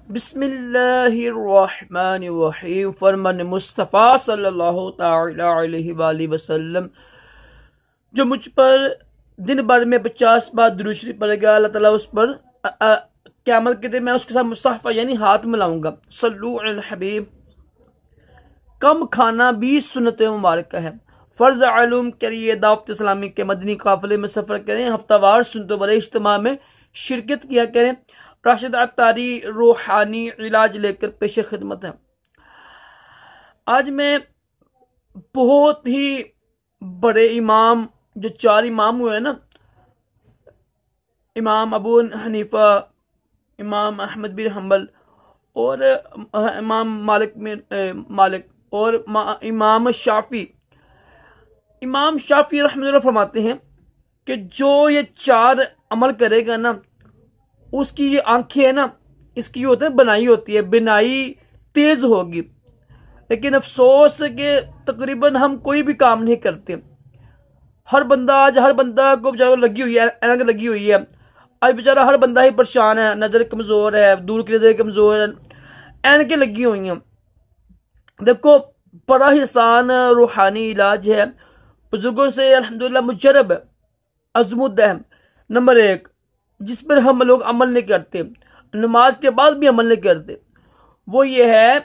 बिस्मिल्लाहिर्रहमानिर्रहीम। फरमान मुस्तफ़ा सल्लल्लाहु ताला अलैहि वसल्लम, जो मुझ पर दिन भर में 50 बार दुरूद शरीफ पढ़ेगा, अल्लाह ताला उस पर क़यामत के दिन मैं उसके साथ मुसफ़ा यानी हाथ मिलाऊंगा। सल्लु अल हबीब। कम खाना भी सुन्नत मुबारक है। फ़र्ज़ आलूम करिए, दावत इस्लामी के मदनी काफ़िले में सफ़र करें, हफ्तावार सुन्नतों वाले इज्तिमा में शिरकत किया करें। राशिद अत्तारी रूहानी इलाज लेकर पेश खिदमत है। आज मैं बहुत ही बड़े इमाम, जो 4 इमाम हुए हैं ना, इमाम अबू हनीफा, इमाम अहमद बिन हम्बल और इमाम मालिक और इमाम शाफी रहमतुल्लाह फरमाते हैं कि जो ये 4 अमल करेगा ना, उसकी ये आंखें है ना, इसकी होता है बनाई होती है, बिनाई तेज होगी। लेकिन अफसोस है कि तकरीबन हम कोई भी काम नहीं करते। हर बंदा को बेचारा लगी हुई है, ऐनक लगी हुई है। आज बेचारा हर बंदा ही परेशान है, नजर कमजोर है, दूर की नजर कमजोर है, ऐनकें लगी हुई हैं। देखो, बड़ा ही आसान रूहानी इलाज है, बुजुर्गों से अल्हम्दुलिल्लाह मुजरब है, अजमुद है। नंबर 1, जिस पर हम लोग अमल नहीं करते, नमाज के बाद भी अमल नहीं करते, वो ये है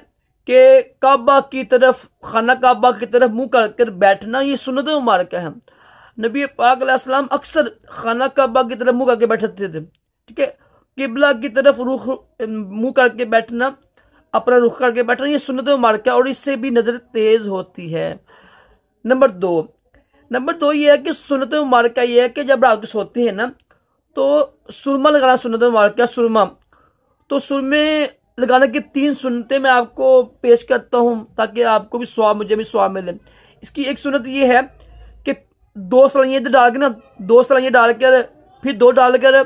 कि काबा की तरफ, खाना काबा की तरफ मुंह कर बैठना। ये सुन्नत मुबारक है। नबी पाक अलैहिस्सलाम अक्सर खाना काबा की तरफ मुंह करके बैठते थे। ठीक है, किबला की तरफ रुख मुंह करके बैठना, अपना रुख करके बैठना, ये सुन्नत मुबारक है और इससे भी नजर तेज होती है। नंबर दो ये है कि सुन्नत मुबारक ये है कि जब रात को सोते हैं ना, तो सुरमा लगाना सुन्नत मुबारक है। सुरमा, तो सुरमे लगाने की 3 सुन्नतें मैं आपको पेश करता हूं, ताकि आपको भी स्वाब, मुझे भी स्वाब मिले। इसकी एक सुन्नत ये है कि 2 सलाइयाँ इधर डाल के ना, 2 सलाइयाँ डालकर, फिर 2 डालकर,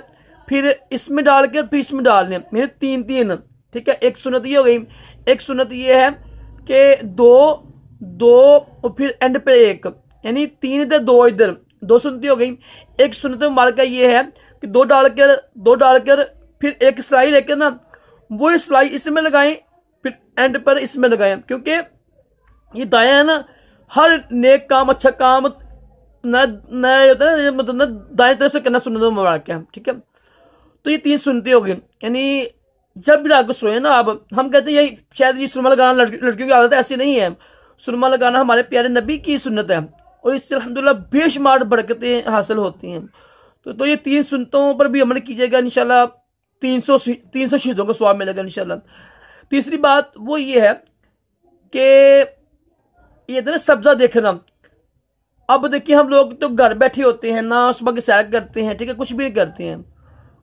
फिर इसमें डालकर, फिर इसमें डालने, मेरे 3 ठीक है। एक सुन्नत ये हो गई। एक सुन्नत ये है कि 2 और फिर एंड पे 1, यानी 3 इधर 2 इधर, 2 सुन्नतें हो गई। एक सुन्नत मुबारक ये है कि 2 डालकर फिर एक सिलाई लेकर ना, वो सिलाई इसमें लगाएं, फिर एंड पर इसमें लगाएं। क्योंकि ये दाया है ना, हर नेक काम, अच्छा काम न होता है ना, मतलब ना दाएं तरफ से करना सुन्नत मुबारक है। ठीक है, तो ये 3 सुन्नतें हो गई। यानी जब भी रात को सोए ना, अब हम कहते हैं यही शायद ये सुरमा लगाना लड़कियों की आदत है, ऐसी नहीं है। सुरमा लगाना हमारे प्यारे नबी की सुन्नत है और इससे अल्हम्दुलिल्लाह बेशुमार बरकतें हासिल होती हैं। तो ये 3 सुन्नतों पर भी अमल कीजिएगा, इंशाल्लाह 300 शहीदों को स्वाब मिलेगा इंशाल्लाह। तीसरी बात वो ये है कि ये ना सब्जा देखना। अब देखिए, हम लोग तो घर बैठे होते हैं ना, सुबह की सैर करते हैं, ठीक है, कुछ भी नहीं करते हैं।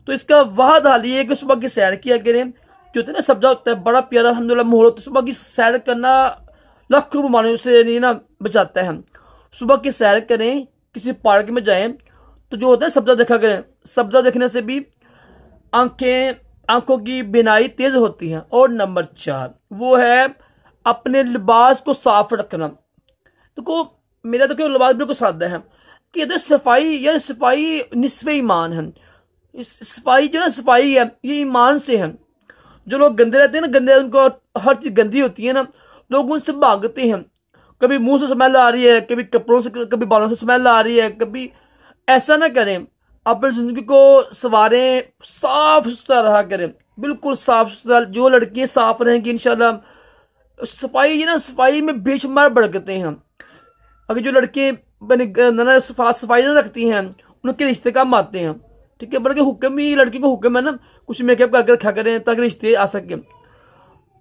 तो इसका वाहद हाल ये है कि सुबह की सैर किया करें। जो होता है ना सब्जा होता है, बड़ा प्यारा अल्हम्दुलिल्लाह मोहर होता है। सुबह की सैर करना लाखों बीमारियों से नहीं ना बचाता है। सुबह की सैर करें, किसी पार्क में जाएं, तो जो होता है सब्जा देखा करें। सब्जा देखने से भी आंखों की बिनाई तेज होती है। और नंबर 4 वो है अपने लिबास को साफ रखना। देखो, मेरा तो क्यों लिबास बिल्कुल सादा है कि इधर सफाई निस्फ़े ईमान है। इस सफाई जो है, सफाई है, ये ईमान से है। जो लोग गंदे रहते हैं ना, गंदे, उनको हर चीज गंदी होती है ना, लोग उनसे भागते हैं। कभी मुंह से स्मेल आ रही है, कभी कपड़ों से, कभी बालों से स्मेल आ रही है, कभी। ऐसा ना करें, अपनी जिंदगी को सवारें, साफ सुथरा रहा करें, बिल्कुल साफ सुथरा। जो लड़कियां साफ रहेंगी इंशाल्लाह, सफाई ना, सफाई में बेशुमार बरकतें हैं। अगर जो लड़के सफाई ना रखती हैं, उनके रिश्ते कम आते हैं। ठीक है, बल्कि हुक्म भी लड़की को हुक्म है ना, कुछ मेकअप करके रखा करें ताकि रिश्ते आ सके।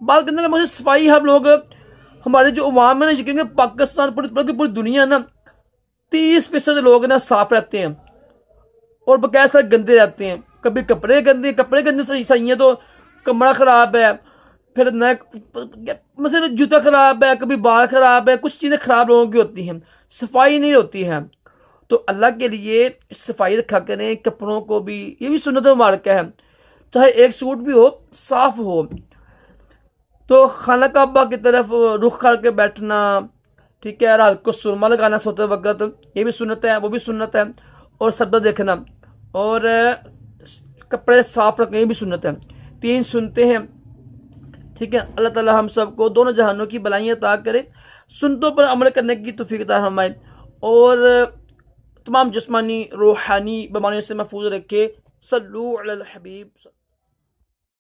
बात करने का मुझे सफाई, हम लोग, हमारे जो अवाम है ना, यकीन पाकिस्तान पूरी दुनिया ना, 30% लोग ना साफ रहते हैं और बकायदा गंदे रहते हैं। कभी कपड़े गंदे सही है तो कमरा खराब है, फिर मतलब जूता खराब है, कभी बाल खराब है, कुछ चीजें खराब लोगों की होती हैं, सफाई नहीं होती है। तो अल्लाह के लिए सफाई रखा करें, कपड़ों को भी। ये भी सुन्नत मुबारक है, चाहे एक सूट भी हो, साफ हो। तो खाना काबा की तरफ रुख करके बैठना, ठीक है, रात को सुरमा लगाना सोते वक्त, ये भी सुन्नत है, वो भी सुन्नत है। और सब्जा देखना और कपड़े साफ रखने, ये भी सुन्नत है। 3 सुनते हैं ठीक है। अल्लाह ताला हम सबको दोनों जहानों की भलाइयाँ अता करे, सुन्नतों पर अमल करने की तौफीक अता फरमाए और तमाम जिस्मानी रूहानी बीमारियों से महफूज रखे। सल्लु अलल हबीब।